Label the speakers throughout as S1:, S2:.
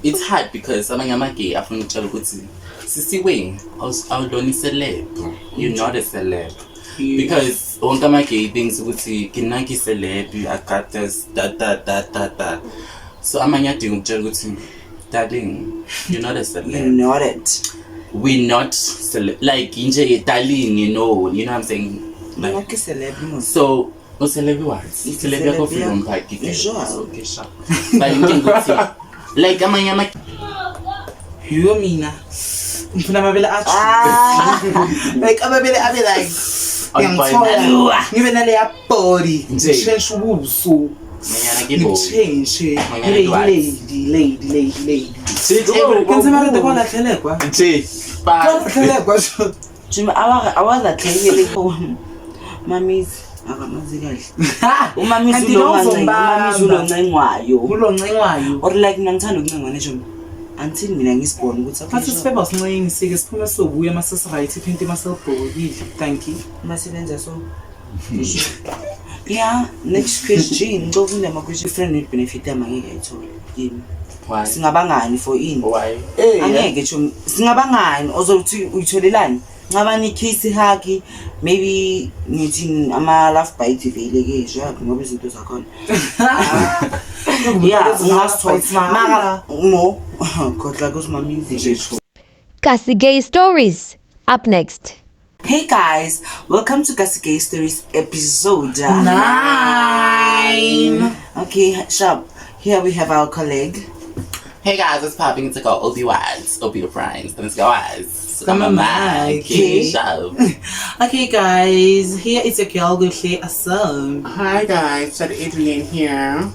S1: it's hard because abanye amagay afuna ukutshela ukuthi sisiwe awudoni celeb, you're not a celeb. Because wonke amagay thinks ukuthi kinaki celeb, I got this da. So amanye adinga ukutshela ukuthi darling, you're not a celeb.
S2: You're not it.
S1: We're not celeb. Like inje darling, you know what I'm saying? Like,
S2: Like a celeb.
S1: So no celeb what? Celeb ya coffee room party. Okay, sure. But you can go see. Like amanye
S3: You Mina. Mfuna mabele athi. Like amabele abe like. Ngiyangithola. Ngibe nale ya body. Change ubuso. Change. Lady. Kenze mara de kwala khelekwa. Khelekwa.
S2: Jima awaza khelele ko. Mamizi akamazi kahle. Umamizi uloncengwayo.
S3: Uloncengwayo.
S2: Or like mina ngithanda ukuncengwa nje. Until mina ngisibona ukuthi
S3: athi sifeba sincengi sike siphuma sobuya masesright iphinte maselbhokile. Thank you.
S2: Masebenza so. Yeah, next question. Ngokufunda ama question friend with benefit amangeke ayithola. Yini?
S1: Why?
S2: Singabangani for ini?
S1: Why?
S2: Angeke nje singabangani ozokuthi uyitholelani? Ngabani case haki maybe nithi ama love bite vele ke nje ngoba izinto zakhona. Yeah, mara mo kodwa kusmamizi.
S4: Kasi Gay Stories up next.
S2: Hey guys, welcome to Kasi Gay Stories episode 9. Okay, sharp. Here we have our colleague.
S1: Hey guys, it's popping. It's like Obi Wise, Obi your friends, and it's guys.
S3: Okay guys, here is your girl Gushe Assam.
S5: Hi guys, Ey'tabene here.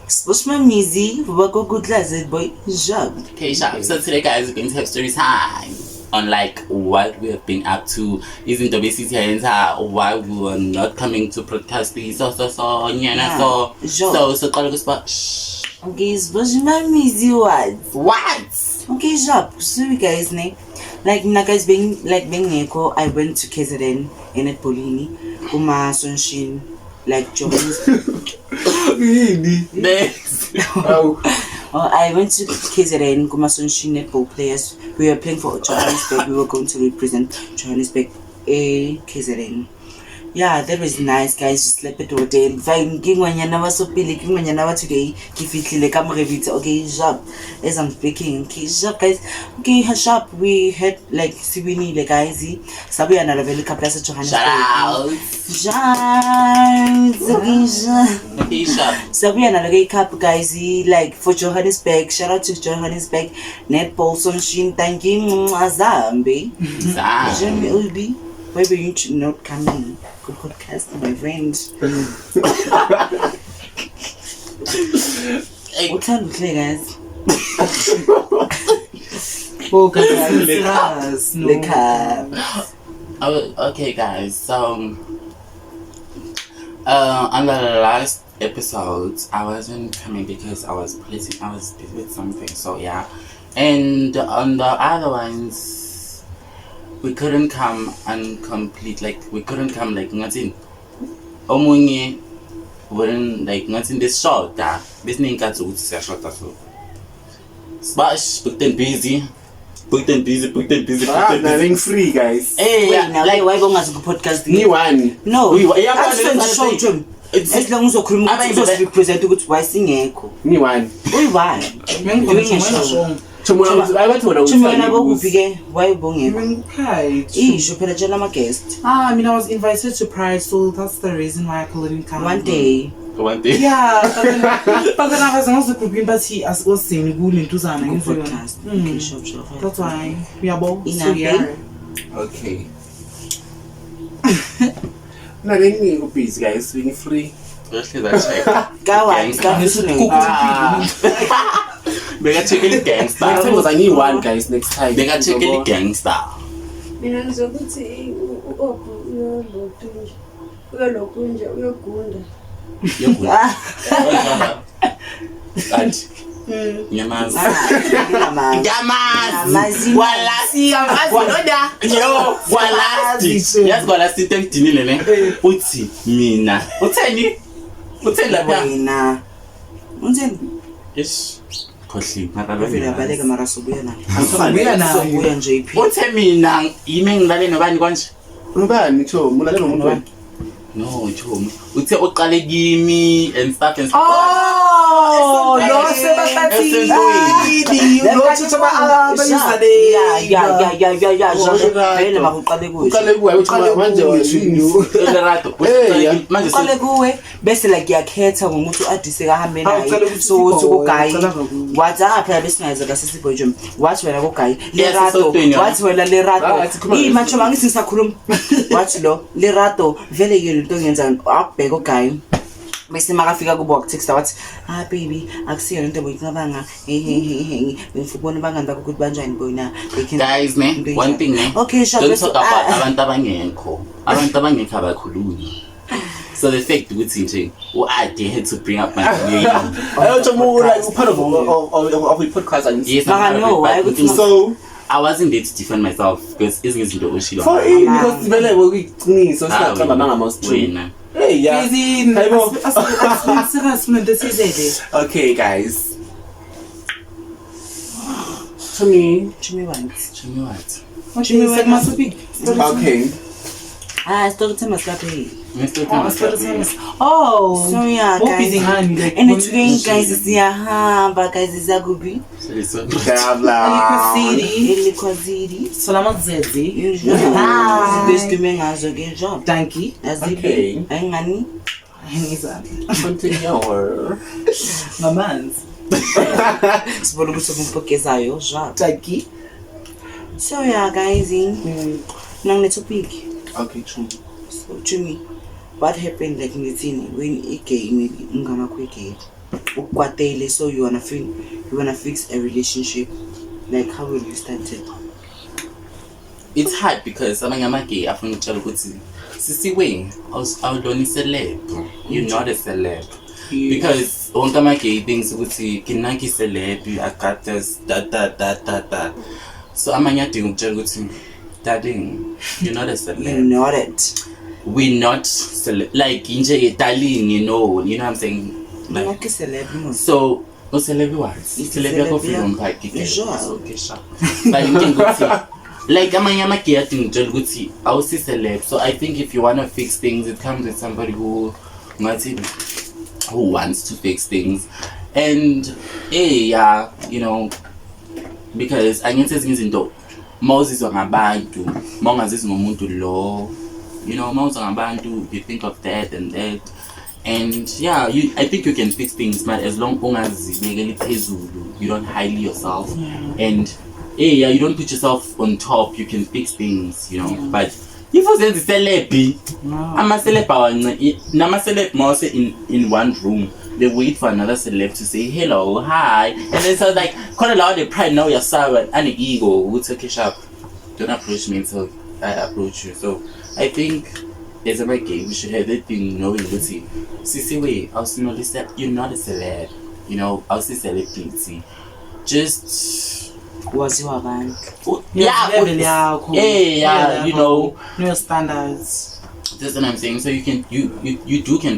S2: Spokesmamizi, wako good boy job.
S1: Okay, sharp. So today guys, we're going to have story time on like what we have been up to. Isn't the basic why we were not coming to protest these so call us but
S2: okay, spokesmamizi
S1: what?
S2: Okay, job. So you guys like mina guys being ngeko, I went to KZN in at Polini, kuma sunshine like Johannesburg.
S1: Next.
S2: I went to KZN, kuma sunshine netball players. We were playing for Johannesburg. We were going to represent Johannesburg KZN. Yeah, that was nice guys. Just slept at hotel. Fine, ngingwanyana wa sopile, ngingwanyana wa today. Kifitlile kamrevita. Okay, job. As I'm speaking, okay, job guys. Okay, shop. We had like Sibini le guys. Sabi ana level kapla sa Johannesburg.
S1: Okay, shop.
S2: Sabi ana level cap guys. Like for Johannesburg. Shout out to Johannesburg. Netball sunshine. Thank you, Azambe. Jamie Ulbi. Why were you not coming? Good podcast, my friend. What time we play, guys?
S3: Oh, guys,
S1: okay, guys. So, on the last episodes, I wasn't coming because I was busy with something. So yeah, and on the other ones, we couldn't come and complete, like we couldn't come like nothing. Omunye wouldn't like nothing this short that this name got to say short so. Smash, booked and busy.
S5: Nothing free guys.
S1: Hey,
S2: wait, now like why bonga to podcast?
S5: New one.
S2: No.
S1: It's
S2: as long as you could represent ukuthi why singekho.
S5: New one.
S2: Why? Doing a show.
S5: I went to
S2: Chumana bokufike why bongekho.
S3: Hi.
S2: Isho phela tshela ama guest.
S3: I mean I was invited to Pride, so that's the reason why I couldn't come.
S2: One day.
S3: Yeah, but then I was also grouping, but he as was saying good into Zana
S2: Podcast. Okay, sure.
S3: That's why we are both
S2: In
S3: so
S2: a
S3: yeah.
S5: Okay. Nothing go busy guys, being free.
S1: Especially that check. Bega check it gangster.
S5: Next time was a new one guys, next time.
S1: Bega check it gangster.
S6: Mina ngizokuthi uyolokunja uyogunda.
S1: Anti. Nyamazi. Yes, walasti temtinile ne. Uthi mina. Utheni? Utheni lapha?
S2: Wena. Unjeni?
S1: Yes. khohliwe
S2: Vele abaleka mara sobuya nayo.
S3: Sobuya nayo.
S2: Sobuya nje iphila.
S1: uthe mina yimi ngilale nobani konje
S5: Ngubani Chomi? Mulale nomuntu wena?
S1: no Chomi uthe uqale kimi and stuff and stuff
S3: Oh, lo sebahlathini. Lo tshaba abayizale.
S2: Yeah. Vele makuqale kuwe.
S5: Uqale kuwe uqale manje washini.
S1: Lerato manje
S2: Uqale kuwe bese like yakhetha ngomuntu adise kahambe
S3: Uqale
S2: naye.
S3: ukuthi
S2: So uthi
S3: Sithole,
S2: kugayi.
S3: uqala ngakuwe.
S2: Wathi phela besingayiza kasisibo nje. Wathi wena kugayi.
S1: Yes,
S2: Lerato.
S1: sisodweni,
S2: Wathi wena
S5: Ah,
S2: Lerato.
S5: sikhuluma
S2: Macho mangithi ngisakhuluma. Wathi lo Lerato vele yini into ngenza akubheka ugayi. Bese makafika kubo wakutext wathi baby akusiyo lento boyicabanga ngifuna bangani bakho ukuthi banjani bona
S1: guys ne one thing ne
S2: okay sure
S1: don't talk about abantu abangekho abakhulumi so the fact ukuthi nje I had to bring up my name
S5: I Chomi like part of the podcast and
S1: yes
S5: so
S1: I wasn't there to defend myself because izinto oshilo
S5: for it because vele bokuqiniso sinaqamba mangamastu.
S1: wena
S5: Hey yeah. Okay guys. Chomi.
S1: Chomi what
S5: Okay.
S2: story time maskape
S3: Oh,
S2: so yeah guys and today guys siyahamba guys izakubi elikwazidi
S3: Salamat Zedzi.
S2: besikume ngazo ke job
S3: Dankie.
S2: azibe ayingani
S5: Continue.
S3: Ngamanzi.
S2: sibona ukuthi umpokezayo job
S3: Dankie.
S2: so yeah guys nang topic
S5: Okay, true.
S2: so to me what happened like ngithini when a gay maybe ungamakho gay ukwatele so you wanna fix a relationship like how will you start it
S1: it's hard because abanye amagay afuna ukutshela ukuthi sisiwe awudoni celeb you're not a celeb because wonke amagay thinks ukuthi kinaki celeb I got this that so amanye adinga ukutshela ukuthi darling you're not a celeb
S2: you know it
S1: we're not celeb like nje darling you know what I'm saying like
S2: okay celeb
S1: so no celeb what celeb yakho film pack
S2: okay
S1: sure but inkinga ukuthi like amanye amagay adinga ukutshela ukuthi awusi celeb so I think if you want to fix things it comes with somebody who wants to fix things and yeah you know because angithi ezinye izinto mawuzizwa ngabantu mawungazizwa ngomuntu lo you know mawuzwa ngabantu you think of that and yeah I think you can fix things but as long ungazibekeli phezulu you don't highly yourself and yeah you don't put yourself on top you can fix things you know but if uzenza celeb ama celeb nama celeb mawuse in one room they wait for another celeb to say hello hi and then so like call it out the pride now you're sour and ego would take a sharp don't approach me until I approach you so I think as a gay we should have that thing knowing see way I was you're not a celeb you know I was a celebrity just
S2: waziwa abantu
S1: yeah you know
S3: no standards.
S1: That's what I'm saying. So you can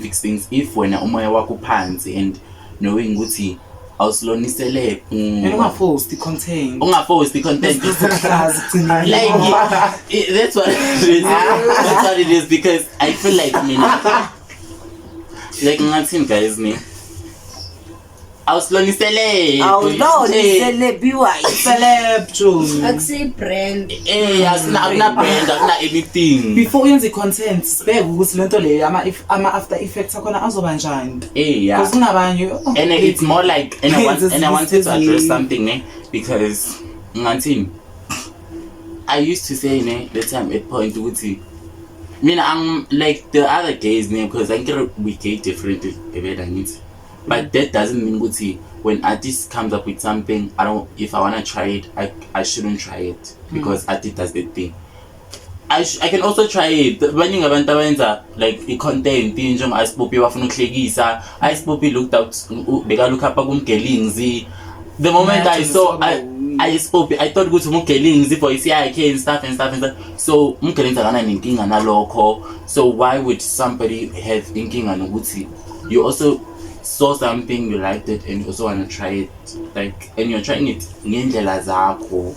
S1: fix things if when umoya wakho phansi and knowing ukuthi awusiloni celeb
S3: Ungaforce the content.
S1: ungaforce the content like that's what it is because I feel like like ngathini guys me awusiloni celeb
S2: celeb
S3: Celeb Chomi.
S6: Akusi brand.
S1: akuna brand akuna anything
S3: Before uyenze content, sibeke ukuthi lento le ama after effects akhona azoba njani.
S1: yeah
S3: Because kunabanye
S1: and it's more like and I wanted to address
S3: This is-
S1: something because ngathini I used to say the time at point ukuthi mina I'm like the other gays because I think we gay differently but that doesn't mean ukuthi when artist comes up with something if I want to try it I shouldn't try it because artist does the thing I can also try it baningi abantu abenza like i-content njengo Ice Poppy bafuna ukuhlekisa Ice Poppy looked out beka look up kumgelings the moment I saw Ice Poppy I thought ukuthi umgelings voice yakhe and stuff so umgelings akana nenkinga nalokho so why would somebody have inkinga nokuthi you also saw something, you liked it, and you also want to try it, like, and you're trying it ngendlela zakho,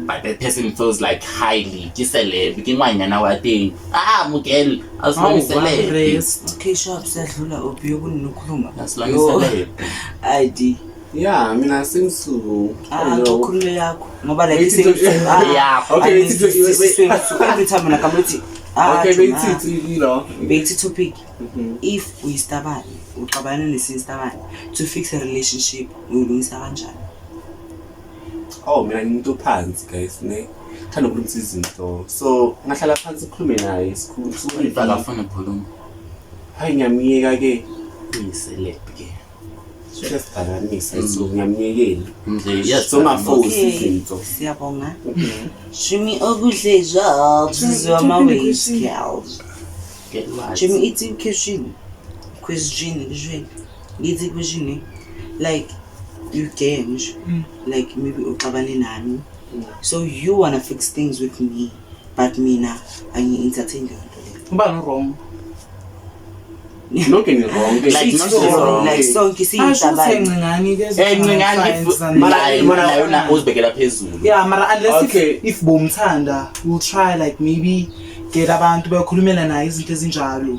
S1: but that person feels like highly celeb, Miguel, as long as celeb.
S2: Okay, sharp, Sithole, opiyokunokhuluma.
S1: As long as celeb.
S2: ID.
S5: Yeah, I mean, I seem to.
S2: Ngokhuluma yakho. Ngoba like
S1: Yeah.
S5: Okay,
S2: every time when I come with
S5: okay, you know.
S2: Basic topic. If we stubborn, to fix a relationship, we will lose our child.
S5: Oh, mina ngimuntu phansi guys, ne. Thanda ukulungisa izinto. So, ngahlala phansi ukhulume naye, sikhulume
S1: Akafuna ukukhuluma.
S5: Hayi ngiyamiyeka ke.
S1: Uyiceleb ke.
S5: Siyasidakamisa so ngiyamiyekela.
S1: Yes,
S5: So maforce izinto.
S2: Siyabonga. Shimi okuhle job, sizwa ama-ways girls.
S1: Get what?
S2: Shimi ithi question. Ngithi question like you can like maybe uxabane nami. So you wanna fix things with me, but mina angi-entertain le nto le.
S3: Ngibani wrong?
S5: Not getting wrong.
S1: Like, not getting wrong.
S2: Like sonke
S3: Asho
S2: siyinhlabani.
S3: Ncingane
S1: Mara uzibekela phezulu.
S3: yeah, mara unless
S5: Okay.
S3: if bomthanda, we'll try like maybe get abantu bayokhulumela naye izinto ezinjalo.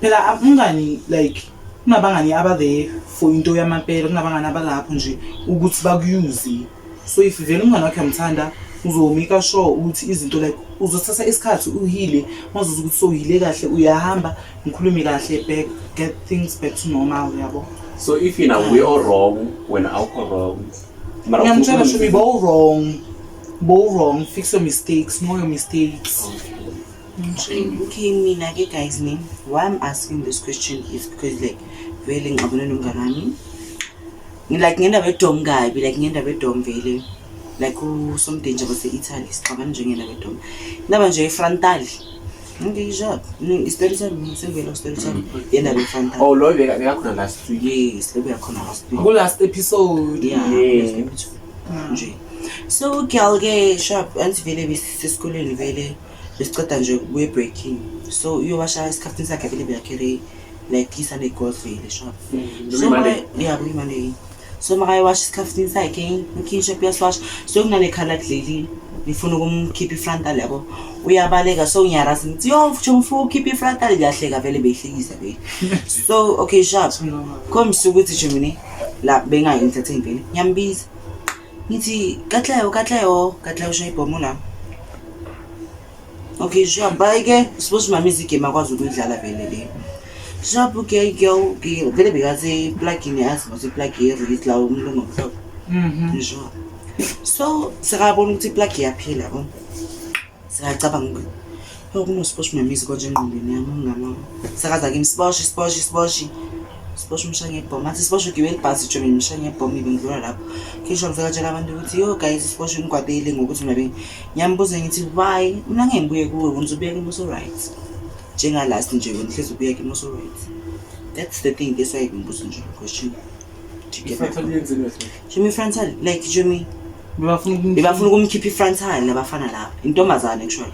S3: Phela ungani like kunabangani aba there for into yamampela, kunabangani abalapho nje ukuthi bakuyuze. So if vele umngani wakhe amthanda, uzomika sure ukuthi izinto like uzothatha isikhathi uhile, mazuza ukuthi sohile kahle uyahamba ngikhulume kahle back, get things back to normal yabo.
S5: So if you know we all wrong, when alcohol wrong.
S3: Ngiyamtshela should be both wrong, fix your mistakes, know your mistakes.
S2: Okay, mina ke guys name. Why I'm asking this question is because like vele ngabona nomnganami. Like ngenda bedom guy, be like ngenda bedom vele. Like some danger was Italy, sixabana nje ngenda bedom. Ndaba nje frontal. Ngiyijab. Story time sengivela story time. Yenda be frontal.
S5: Oh, Lord, we got last week.
S2: Yes, lebe yakhona last week.
S3: Last episode.
S2: Yeah.
S5: Yeah.
S2: Nje. So girl ke sharp anti vele besesikoleni vele. Besiceda nje we breaking. So uyobasha isikhathini sakhe vele beyakhere like kisa ne goals vele sharp. So yeah, we Monday. So maka wash isikhathini sakhe, ukisha pia swash. So kunale color lady nifuna ukumkhipha ifrontal yabo. Uyabaleka so ngiyarasa ngithi yo mfuna ukhipha ifrontal yahleka vele beyihlekisa vele. So okay sharp. Komisa ukuthi nje mina la benga entertain vele. Ngiyambiza. Ngithi katlayo shayibhomo la. Okay, sure, bye ke. Suppose my music emakwazi ukuyidlala vele le. Sharp okay girl, vele bekathi plug in yazi mase plug release la umlungu mhlophe. Sure. So, sakabona ukuthi plug iyaphila bo. Sakacabanga ukuthi yo kuno suppose my music konje ngqondweni yami ngama. Sakaza kimi sposhi. Suppose mshanye ibhomu. Athi suppose ugibele ibhasi nje mina mshanye ibhomu ngidlula lapho. Kisho ngizakatshela abantu ukuthi yo guys suppose ngigwadele ngokuthi mina ngiyambuza ngithi why mina ngibuye kuwe ngizobuyeka imoso right. Njenga last nje when hlezi ubuyeka imoso right. That's the thing that's why ngimbuza nje question. Jimmy frontal like Jimmy bebafuna ukumkhipha ifrontal labafana lapha. Intombazane actually.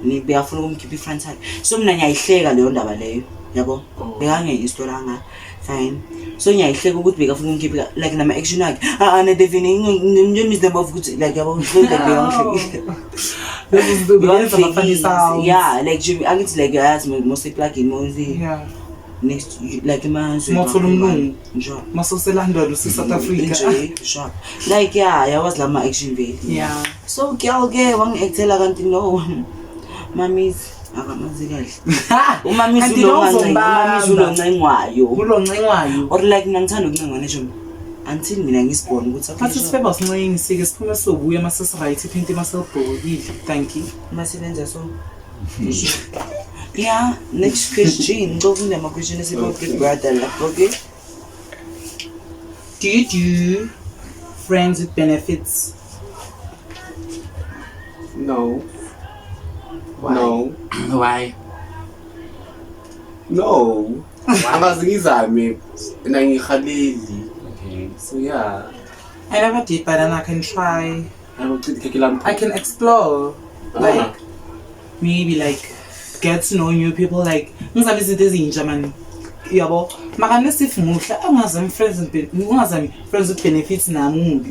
S2: Ni beyafuna ukumkhipha ifrontal. So mina ngiyayihleka leyo ndaba leyo. Yabo bekange istoranga fine so ngiyayihleka ukuthi bekafuna ukumkhipha like nama action akhe ne devine ngimnyemisa them of ukuthi like yabo beyangihlekisa yeah like Jimmy angithi like yazi mostly plug in mostly
S3: Yeah.
S2: next like manje
S3: Mothola umlungu.
S2: njalo
S3: Masoselandwa South Africa.
S2: sharp like yeah was lama action vele
S3: Yeah.
S2: so girl ke wangiactela kanti no mamis akamazi kahle umamisi uloncengwayo
S3: Uloncengwayo.
S2: or like mina ngithanda ukuncengwa nje until mina ngisibone ukuthi
S3: Athi sifeba sincengi sike siphume sobuya mase right iphinte maselibhokile. Thank you.
S2: masebenza so yeah next question ngokufunda ama question about Big Brother lapho okay
S3: Do you do friends with benefits?
S5: No.
S1: Why?
S5: No.
S1: Why?
S5: No. Angazingizami mina ngikhaleli.
S1: Okay.
S5: So yeah,
S3: I never did, but then I can try.
S5: I
S3: I can explore. Like maybe like get to know new people. Like ngizama izinto ezintsha man. yabo makanesi if muhla angazami friends with benefits nami ungubi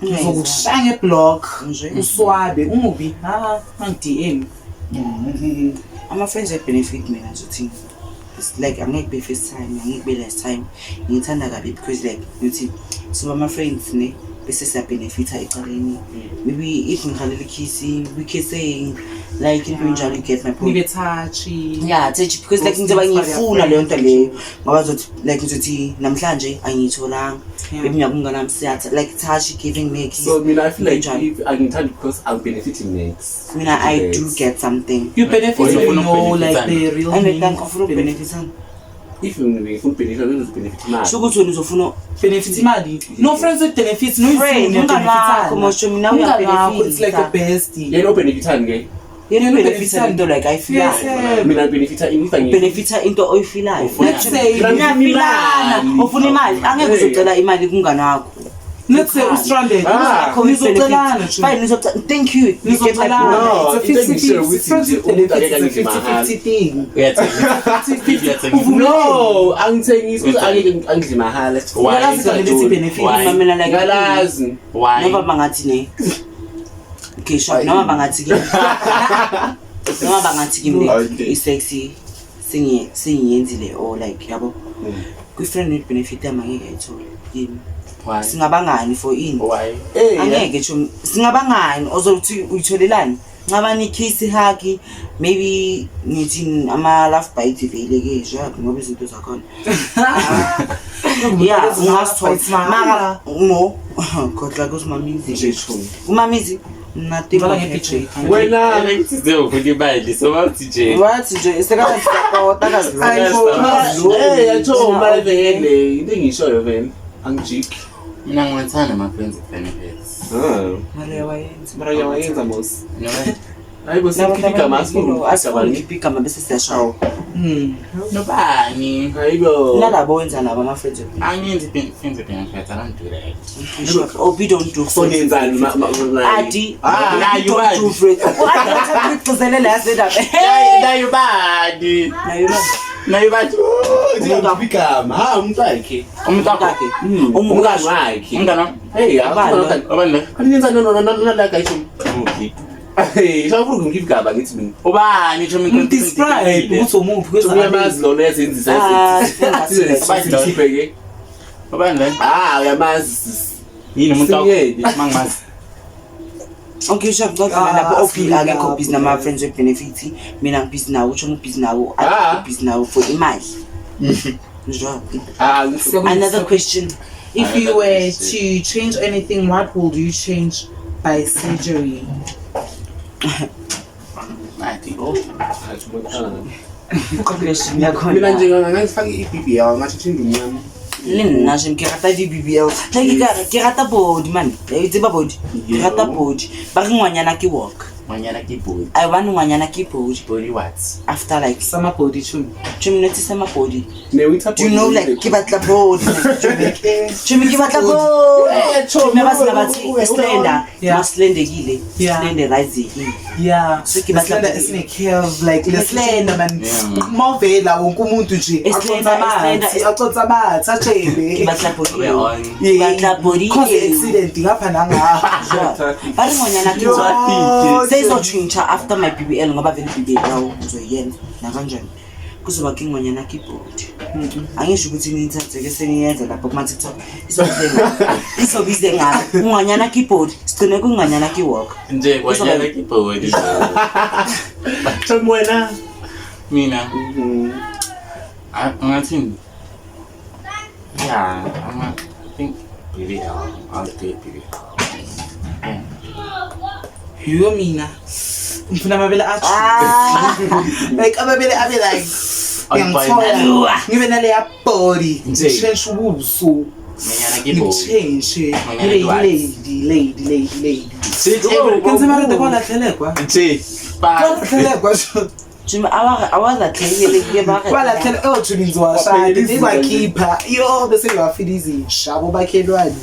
S3: uzokushaya ngeblock
S2: Nje.
S3: uswabe ungubi DM
S2: Ama-friends benefit mina ngizothi it's like angeke be first time angeke be last time ngithanda kabi because like ngithi so ama-friends ne bese siyabenefitha ecaleni maybe if ngikhalela ikhissi we kissing like into enjalo you get my point
S3: nibe touchy
S2: yeah touch because like ngizoba ngifuna leyo nto leyo ngoba zothi like ngizothi namhlanje angiyitholanga maybe ngiyabungana msiyatha like touch giving me a kiss
S5: So I feel like if I can tell because I'm benefiting next.
S2: mina I do get something
S3: you benefit
S1: Or you
S3: when you know
S1: wanna
S3: like
S1: benefit
S3: the real
S2: and
S3: meaning
S2: then
S3: of
S2: kufuna ukubenefitana
S5: If you benefit, you benefit man.
S2: shukuthi wena uzofuna
S3: benefit imali no friends with benefits no
S2: Friend, umngani wakho, mosho mina uyabenefita.
S3: it's like a bestie
S5: You know benefit again.
S2: yena benefita into like I feel
S3: Yes,
S2: like
S5: Mina benefit if I
S2: benefita into oyifilayo
S3: let's say
S2: ngiyafilana ufuna imali angeke uzocela imali kumngani wakho
S3: let's say ustranded nizocelana
S2: fine nizocela thank you you get my point
S5: No,
S3: it's a
S5: it's a
S3: 50-50 friends with benefits it's a 50-50 thing
S5: No, I'm saying it's angidli mahala.
S2: ngalazi ngalethi benefit
S1: Why?
S2: mina like
S5: Ngalazi.
S1: Why?
S2: noma bangathi ne okay sure noma bangathi kimi noma bangathi kimi
S5: Okay.
S2: isexy singiyenzile or like yabo kwi-friend with benefit angeke ayithole yini
S1: Why?
S2: singabangani for ini
S1: Why?
S2: angeke nje singabangani ozothi uyitholelani ngabani ikiss hug maybe nithi ama love bite vele ke nje ngoba izinto zakhona yeah ungasithola mara no kodwa kusimamizi
S5: Nje true.
S2: umamizi nothing
S3: Vala
S2: but
S3: nge-picture.
S2: happy.
S5: Wena
S1: Size ufuna imali so bathi nje.
S2: Wathi nje isikhathi sakota kazi
S5: yacho mali vele into engishoyo vele angijiki.
S1: Mina ngithanda my friends with benefits.
S2: Maria wayenza
S5: Mara yawayenza mos.
S1: You know?
S5: Hayibo simphika masifuna
S2: asiphika mabese siyashaya
S1: Nobani.
S5: Hayibo.
S2: nalabo wenza nabo ama friends
S1: Angenzi friends with benefits. I don't do that.
S2: or we don't do
S5: So nenzani
S2: adi
S1: now you
S2: don't
S1: bad.
S2: do friends what ukuzelela yasedaba
S1: Now you bad.
S2: nayo
S1: Now you bad.
S5: Ngiyabikama umuntu wakhe.
S1: Umuntu wakhe.
S5: Umngani wakhe.
S1: Umntana.
S5: Hey,
S2: Abanye.
S1: Obanda.
S5: Kanyenza no la guys. Hey, shawufuna ngikigaba ngithi mina.
S1: Ubani nje mina
S3: describe ukuthi umuphi kwezamazi
S5: Uyamazi lo lezenzisa
S2: Ah,
S5: ke.
S1: Obanda.
S5: Uyamazi.
S1: Yini umuntu wakho?
S5: Singiyedi.
S1: Mangazi.
S2: okay sure ngoba lapho okay akekho busy nama friends with benefit mina ngibusy nawo utsho ngibusy nawo busy nawo for imali njalo another question
S3: if you were to change anything what would you change by surgery
S1: Nathi.
S2: question yakho
S5: Mina nje ngangifaka iBBL ngathi thinda unyama.
S2: le nna je ke rata di BBL ke rata body man e tseba body ke rata body ba re ngwanyana ke walk
S1: Ngwanyana ke body.
S2: I want ngwanyana ke body
S1: Body what?
S2: after like
S3: sama body too
S2: 2 minutes sama body
S5: Ne witha.
S2: do you know like ke batla body ke batla body me ba sina bathi slender
S3: Yeah.
S2: maslendekile
S3: Yeah.
S2: slender rising
S3: yeah
S2: So ke batla
S3: slender
S2: body.
S3: isine curve like le slender man
S1: Yeah.
S3: mawuvela wonke umuntu nje
S2: Slender,
S3: acotsa amathe atshebe
S2: ke batla body
S1: We on.
S2: ke batla body
S3: cause accident ngapha nangapha
S2: ba re ngwanyana ke walk seyizotshintsha after my BBL ngoba vele BBL yawo uzoyenza nakanjani kuzoba ke ngwanyana keyboard angisho ukuthi nithathe ke seniyenza lapho kuma TikTok isobize ngayo ngwanyana keyboard sigcine kungwanyana keywalk
S1: Nje ngwanyana ke body.
S5: Wena.
S1: Mina. Ngathi. Yeah, I think BBL. I'll do BBL. Yeah.
S3: yiyo mina ngifuna amabele athi like amabele abe like ngiyangithola ngibe naleya body
S5: Nje.
S3: change ubuso
S1: Ngwanyana ke body.
S3: ngichange
S1: Ngwanyana
S3: lady
S1: Sithi
S3: kenze mara kwalahlelekwa
S5: Nje.
S3: kwalahlelekwa
S2: jima awalahlekile ke ba
S3: kwalahlele ojulinzi washade nizakhipha yo bese ngiyafila izishabo bakhelwane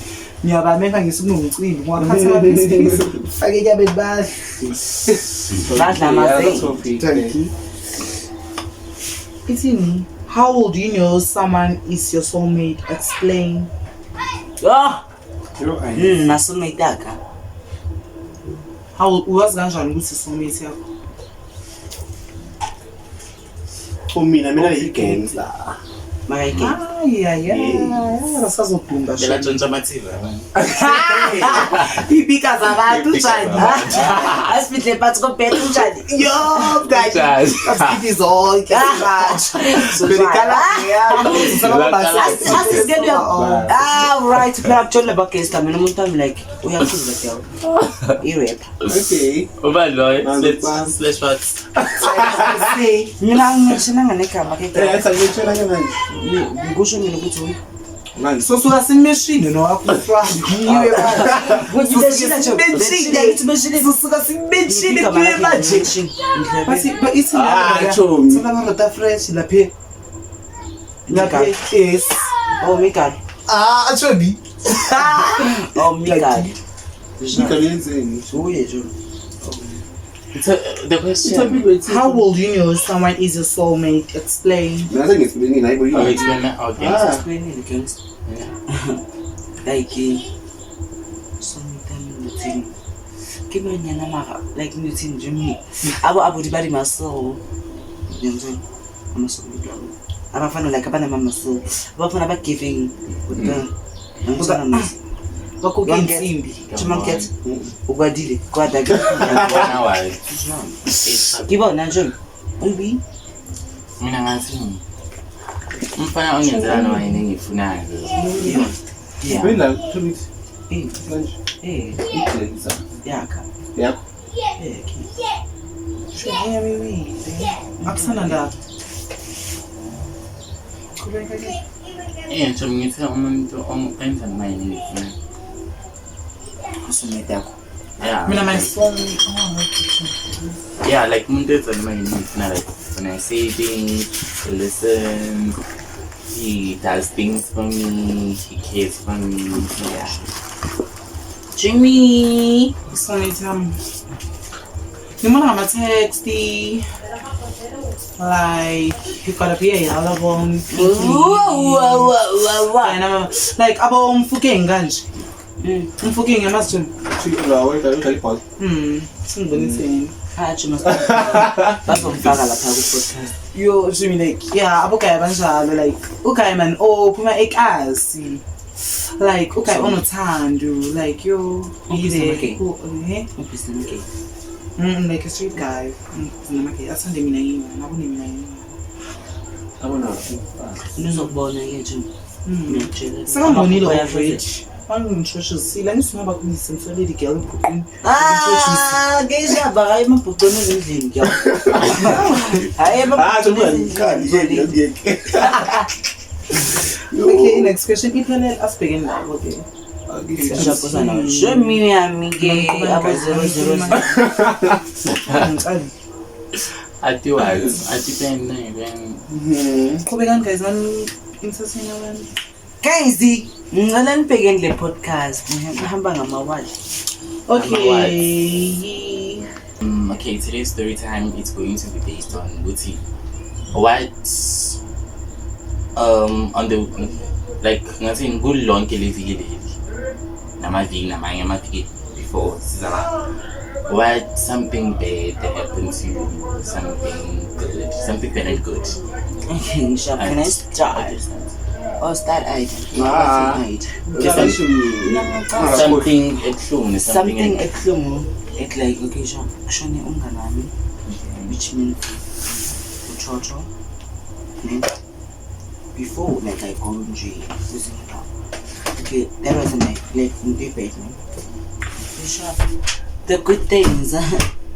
S3: ngiyabameka ngisukunomcimbi ngwakhathi amabhizinisi fake ekabeni badle
S2: badla amase
S3: ithini How would you know someone is your soulmate? Explain.
S2: Nasoulmate yakho.
S3: How was kanjani ukuthi soulmate yakho?
S5: For mina i-gangster.
S3: Rasazodumba
S1: Phela tshontsha amathile abanye.
S3: iipika zabantu njani
S2: Asifihle phansi kophethe unjani?
S3: yo guys asithi zonke
S2: Right, phela kutshona laba guest mina umuntu wami like uyakhuza girl. I-rapper.
S5: Okay.
S1: Ubani loyo? Slash what?
S2: Mina ngishina nganegama ke girl.
S5: Sangitshela ke manje.
S2: Ngisho mina ukuthi
S5: Manje
S3: sosuka simeshini nowakufrani sosuka simeshini kuye manje isilamaroda fresh laphe yes
S2: oh Mikael.
S3: achobi
S2: Oh Mikael.
S5: ngiyenzeni?
S2: Uye John.
S1: The question.
S3: how will you know someone is a soulmate? Explain.
S5: Mina sengiyexplain nayibo
S1: Oh,
S5: yini?
S1: explain that. Okay.
S2: Explain it against. Like sometimes nothing. Give me nyana mara like nothing Jimmy. Abo di bari maso. Yenzeni. Amaso ngidlawo. Abafana like abana mama so. Abafana ba giving. Ngizana mama.
S3: Bakuke insimbi.
S2: Chimanket. Ugwadile. Kwada.
S1: Bona why?
S2: Kibona nje. Ubi.
S1: Mina ngathi umfana ongenzelana wayini engifunayo.
S2: Yeah.
S5: Wena Thomas manje
S2: igcisa yakha.
S5: yakho.
S3: akusana ndaba
S1: Ngisho ngithi umuntu ongenza wayini engifunayo.
S2: Soulmate yakho.
S1: Yeah.
S3: mina my soulmate
S1: Yeah, like umuntu enzela wayini engifunayo, like when I say things, he listens, he does things for me, he cares for me. Yeah.
S2: Jimmy.
S3: soulmate yami ngimona ngama-text like you gotta be a yellow bone like abo umfukeng kanje umfukeng yamazijoni
S5: Udlala
S3: singiboniseni
S2: Jimmy. Bazomfaka lapha ku-podcast.
S3: yo Jimmy like yeah abogaya banjalo like ugaya man ophuma ekasi like ugaya onothando like yo be there
S2: Ubhizinike.
S3: like a street guy athande mina yini nakune mina yini
S5: abona.
S2: Nizokubona ke Jimmy. Ngiyakutshela.
S3: sekangibonile already bangingishoshisile ngisingaba kuyisemsoleli girl ebhuqini
S2: Ngeshaba hayi mabhuqweni ezindlini girl. Hayi mabhuqweni ezindlini.
S3: okay next question iphelele asibhekeni nabo ke
S2: Show me yami ke abo 00.
S3: ngicela
S1: Ati was, ati ben ben.
S3: qhubekani guys mani insasini abantu
S2: Guys, ngicela nibhekeni le podcast. Ngihamba ngamawali.
S3: okay
S1: Okay, today's story time is going to be based on Buti. What on the like ngathi kulonke leviki namaviki namanye amaviki before sizaba what something bad that happened to you, something good, something very good.
S2: Okay, Nisha, can I start? Or start I?
S1: Something extreme,
S2: Something extreme. It's like okay, Nisha, kushone umngane wami, which means uchocho. Before like I go nje, okay, that was my like debate. The good things,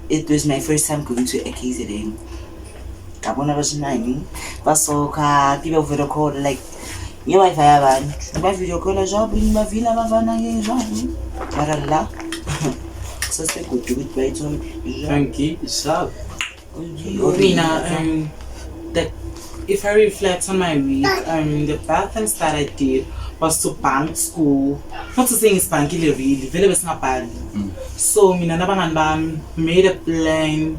S2: it was my first time going to a KZN. Kabona bashinani, basoka, tiba video call like nye wifi yabantu. Ba video call job in ma villa bavana nge job. Baralla. So c'est good by to.
S1: Thank you. So,
S3: Mina, that if I reflect on my week, the bad things that I did was to bank school. Not to say it's bankile really, very bad. So mina nabangani bami made a plan.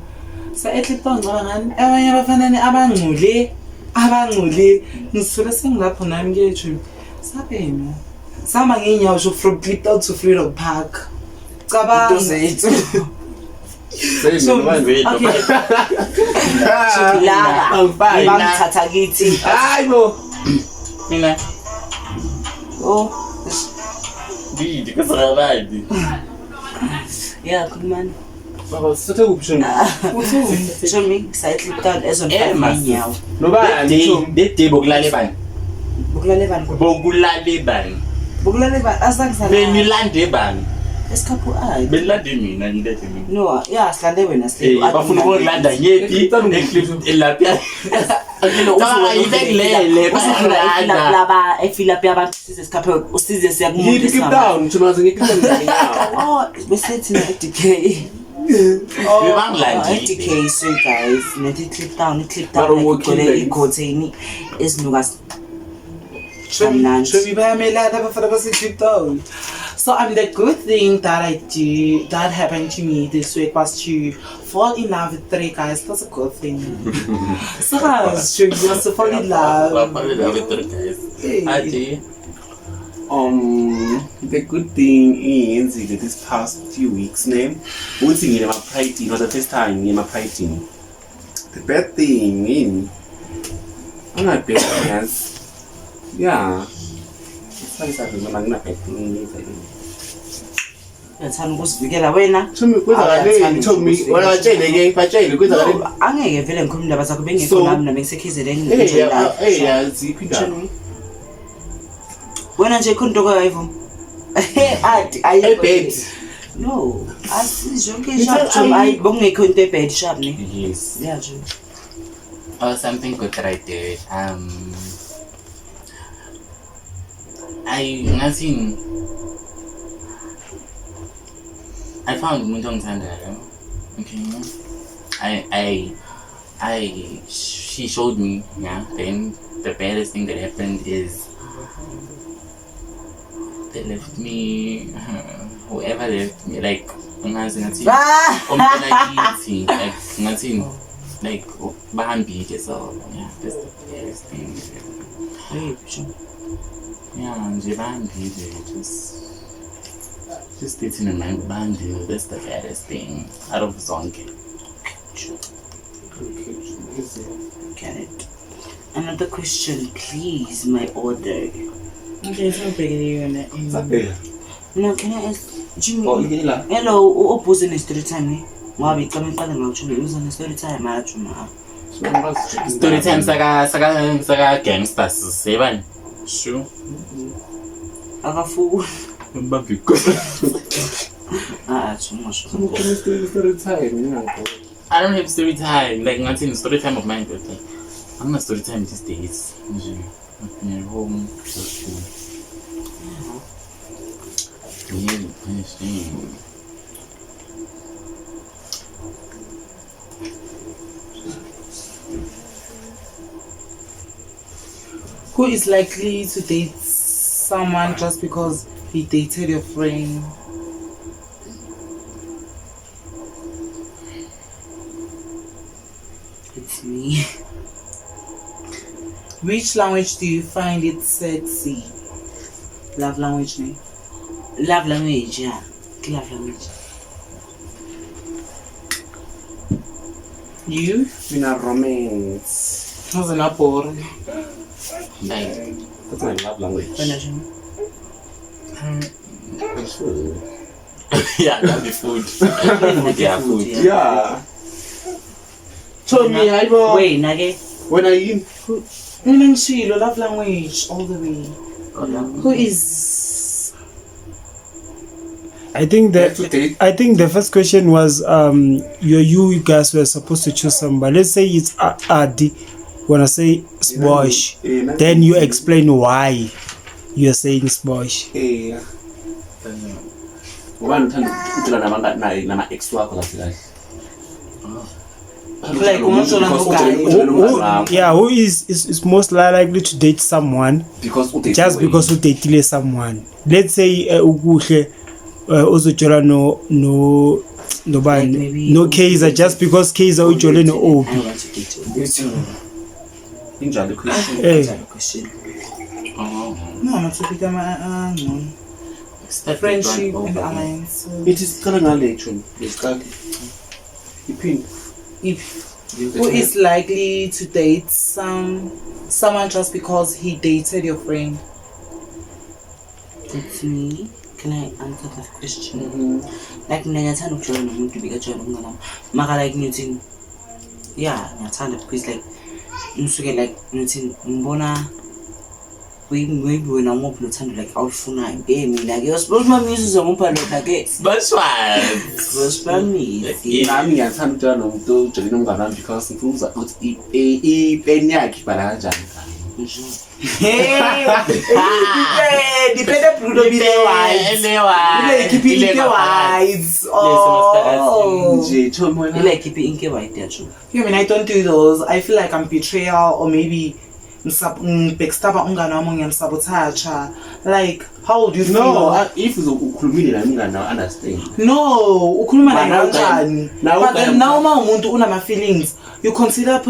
S3: So etlipto ngicabanga abanye abafana abangcule abangcole ngisifuna sengilapho nami kethu sabena sama ngeenyawo sho from Cliptown to Freedom Park cabanga
S2: zethu
S3: okay
S2: Shilala bangithatha kithi
S5: hayibo
S1: Mina.
S2: oh
S1: Didi kasarabadi.
S2: yeah kumani
S5: baba sithathe kuphi shona
S2: show me side Cliptown ezonifaka nyawo
S5: nobani
S1: Dede bokulale bani.
S2: bukulale bani
S1: Bokulale bani.
S2: bukulale bani asangizana
S1: Benilande bani.
S2: esikhapu ayi
S1: Benilande mina ngilete mina.
S2: no yeah silande wena sihleli
S1: Bafuna ukulanda nyepi elapha. Cha ibekulele basilanda.
S2: laba efila pya abantu size sikhape usize siya kumuntu
S5: ngiphi down shona ngikiphi
S2: oh besethi na DK
S1: Bebangilande.
S2: DK so guys nethi Cliptown
S5: Baro walking
S2: igcwele
S5: lanes.
S2: ikhoteni esinuka
S3: Should be bayamelana abafana base-Cliptown. So the good thing that I do that happened to me this week was to fall in love with 3 guys. That's a good thing. So guys, should just to fall in love.
S1: Ati.
S5: The good thing is that this past few weeks name we sing in my pride not the first time in my pride. The bad thing in I'm not bad friends. Yeah. It's like something I'm not bad thing.
S2: yathanda ukusivikela wena
S5: Told me when I tell again, if I tell you, because
S2: no angeke vele ngikhuluma indaba zakho bengekho nami nami ngisekhizeni wena nje khonto kwayivo athi
S5: bed.
S2: no asijonke sharp ayi bongekho into ebed sharp ne
S1: Yes.
S2: yeah nje
S1: Oh, something good that I did. I found umuntu ongithandayo. Okay. She showed me, yeah. Then the baddest thing that happened is they left me. Whoever left me, like ngathi like bahambile, so yeah, that's the baddest thing. Yeah, nje bahambile, just sitting in my bundle, that's the baddest thing out of zonke.
S2: get it another question please my order
S3: Okay, so
S2: no can I ask Jimmy
S5: Ila.
S2: hello ubuze ne story time ne ngabe icama ngicala ngawuthula ubuze ne story time ajuma
S1: Story time saka gangsters, sebani? Sure.
S2: akafu
S1: Mbabiko.
S2: juma
S1: I don't have story time. Like ngathi in story time of mine, but I'm not story time these days. Nje, I'm home. Yeah, punishing.
S3: who is likely to date someone just because he dated your friend?
S2: it's me
S3: Which language do you find it sexy? Love language name.
S2: love language yeah love language
S3: You?
S5: Mina romance.
S3: How's an apple?
S1: Like,
S5: That's my love language.
S2: wena juma
S1: yeah, that'd be food. Yeah, food.
S5: Yeah. Told me I will.
S2: wait nake
S5: When I in.
S3: Mina ngishilo love language all the way. Who is?
S7: I think the first question was you guys were supposed to choose somebody. Let's say it's Adi. Wanna say Sbosh, then you explain why you're saying Sbosh.
S5: Yeah. Ngoba ngithanda ukucela nabangani nama ex wakho kahle kahle.
S3: Like umuntu
S7: Yeah, who is most likely to date someone just because you dated someone. Let's say ukuhle uzojola no bani no Kaiser just because Kaiser ujola no Obi.
S5: Injalo question.
S2: Question.
S1: Oh.
S3: No, I'm not talking about friendship and alliance.
S5: It is currently actually.
S3: If who is likely to date someone just because he dated your friend?
S2: That's me. Can I answer that question? Like ngiyathanda ukujoyina nomuntu bekajoyina umngane maka like ngithi yeah ngiyathanda because like ngisuke like ngithi ngibona maybe wena ngophi lothando like awufunayo mina ke suppose mami uzongipha lokho ke bashwami
S5: nami ngiyathanda ukujoyina nomuntu ojoyina umngane wami because ngifuna ukuthi ipen yakhe ibhala kanjani.
S3: Depende Bruno bile wise. Keep it wise. Oh.
S2: Keep it inke white yacho.
S3: You mean I don't do those. I feel like I'm betrayal or maybe backstabber umngane wami ngiyamsabotage. Like how would you feel?
S5: No, if ukhulumile nami ngana understand.
S3: No, ukhuluma naye kanjani? But then now umuntu unama feelings. You consider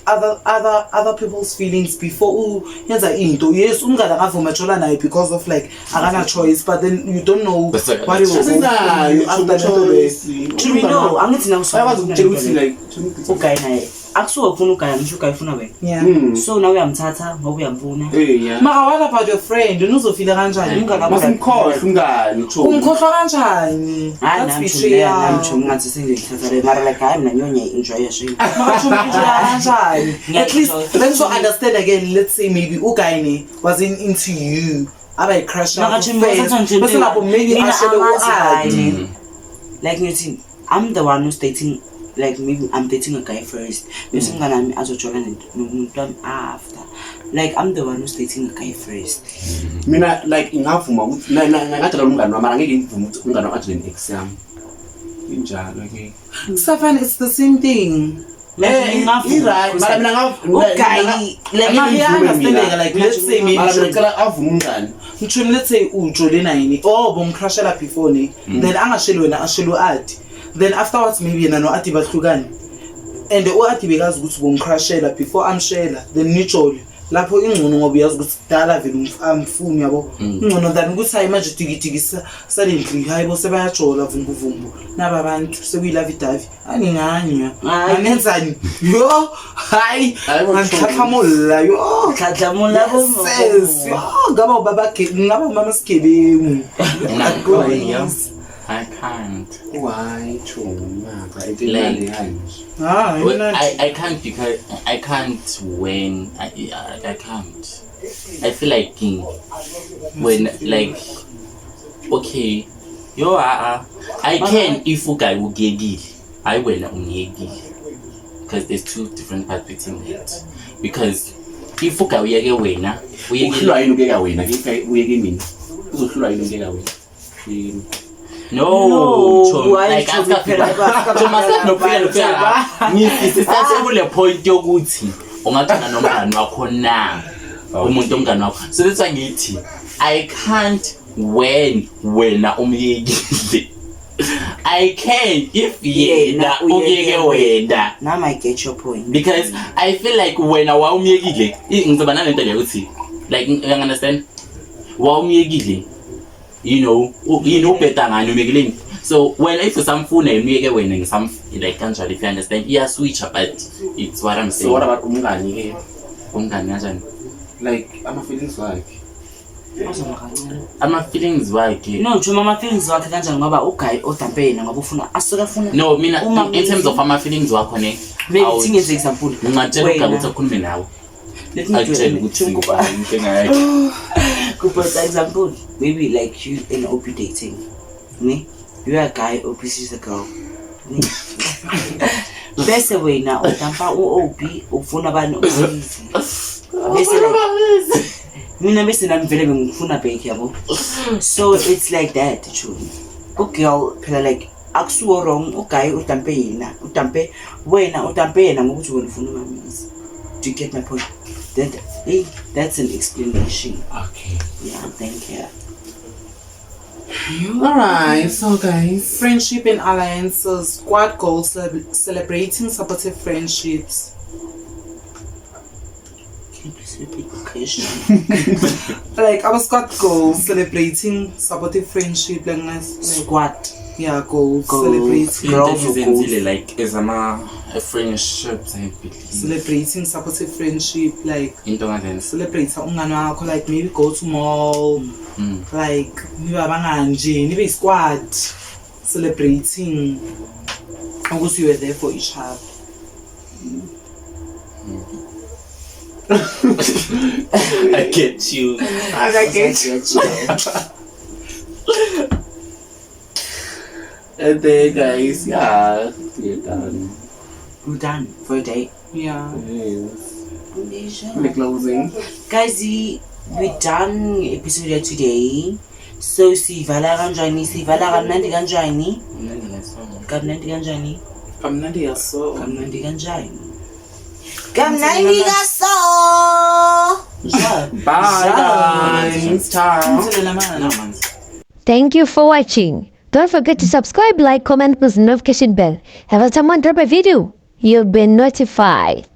S3: other people's feelings before yenza into. Yes, umngane akavuma jola naye because of like akana choice, but then you don't know what it was.
S2: No, angithi na
S5: ukuthi like
S2: okay naye. Akusuka ufuna ugaya ngisho ugayifuna wena.
S3: Yeah.
S2: So now uyamthatha ngoba uyambuna.
S5: Yeah.
S3: Ma what about your friend? Unuzofila kanjani?
S5: Masimkhohle umngane uTho.
S3: Umkhohlwa kanjani? That's betrayal.
S2: Ngisho ngathi sengiyithatha le mara like hayi mina nyonye enjoy yasho.
S3: At least let's so understand again. Let's say maybe Ugayne wasn't into you. I crush on maybe
S2: like you I'm the one who's dating. Like maybe I'm dating a guy first. After. Like I'm the one who's dating a guy first.
S5: Mina like ngavuma ukuthi ngathi lo mngane wami angeke ngivuma ukuthi umngane wami athi ex yami. Injalo ke.
S3: Stefan, it's the same thing.
S5: Right. Mara mina
S3: ngavuma. Like let's say maybe
S5: ngicela avuma umngane.
S3: Mthweni let's say ujole nine. Oh, bomcrashela before ne. Then angasheli wena ashelo adi. Then afterwards maybe yena no ati bahlukane. And ati bekazi ukuthi bomcrashela before amshela. Then nitshole. Lapho ingcono ngoba uyazi ukuthi dala vele amfuni yabo. Ingcono than ukuthi hayi manje tikisa silently hayibo sebayajola vumbu. Naba abantu sekuyilove idavi. Aninganya. Anenzani? Yo, hayi. Ngakhamola yo.
S2: Khadlamola bo.
S3: Ngaba baba ke ngaba mama sikebengu.
S1: I can't.
S5: Why
S1: I can't because I can't when I can't. I feel like when like okay, I can if a guy will get it. I will not because there's two different parts between it. Because if a guy will get winner, we get winner. If we get me, no, like after no point yokuthi ungathanda nomngane wakho na umuntu omngane wakho. So that's why ngithi I can't when wena umyekile. I can if yena uyeke wena.
S2: Now I get your point.
S1: Because I feel like when wa umyekile ngizaba nalento leyo ukuthi like you understand wa umyekile you know better ngani umyekile. So when if samfuna umyeke wena ngisam like kanjalo if you understand yeah switch but it's what I'm saying.
S5: So what about umngane ke?
S1: Umngane kanjani?
S5: Like ama feelings wakhe.
S1: Ama feelings wakhe.
S2: No, juma ama feelings wakhe kanjani ngoba uguy odampe yena ngoba ufuna asuka funa.
S1: No, mina in terms of ama feelings wakho ne.
S2: Maybe think as example.
S1: Ngingatshela ukuthi ukhulume nawe.
S2: Let me tell you for example, maybe like you and OP dating. Ne? You are a guy, OP is a girl. Best way now, odampa OP ufuna bani usizi. Mina bese namvele ngifuna back yabo. So it's like that truly. Girl phela like akusuwo wrong uguy udampe yena udampe wena udampe yena ngokuthi wena ufuna umamisa. Do you get my point? That's an explanation.
S5: Okay.
S2: Yeah, thank you.
S5: Alright, so guys,
S3: friendship and alliances, squad goals, celebrating supportive friendships.
S2: celebrate occasion.
S3: Like our squad goals celebrating supportive friendship like nice
S2: Squad.
S3: yeah goals
S2: Goals.
S3: celebrating
S2: Girls or
S1: Izenzile like ezama friendships I believe.
S3: celebrating supportive friendship like
S1: Into ngazenza.
S3: celebrate umngani wakho like maybe go to mall like nibe abangani nje nibe squad celebrating ukuthi you were there for each other.
S1: I get you.
S3: I get you.
S5: And then guys, yeah, we're done.
S2: We're done for a day.
S3: Yeah.
S5: Yes. The closing.
S2: Guys, we're done episode today. So sivala kanjani? Sivala kamnandi kanjani? Kamnandi kanjani?
S3: Kamnandi yaso.
S2: Kamnandi kanjani? Kamnandi kaso.
S1: Bye guys. Ciao.
S3: No,
S4: Thank you for watching. Don't forget to subscribe, like, comment, press the notification bell. Every time I drop a video, you'll be notified.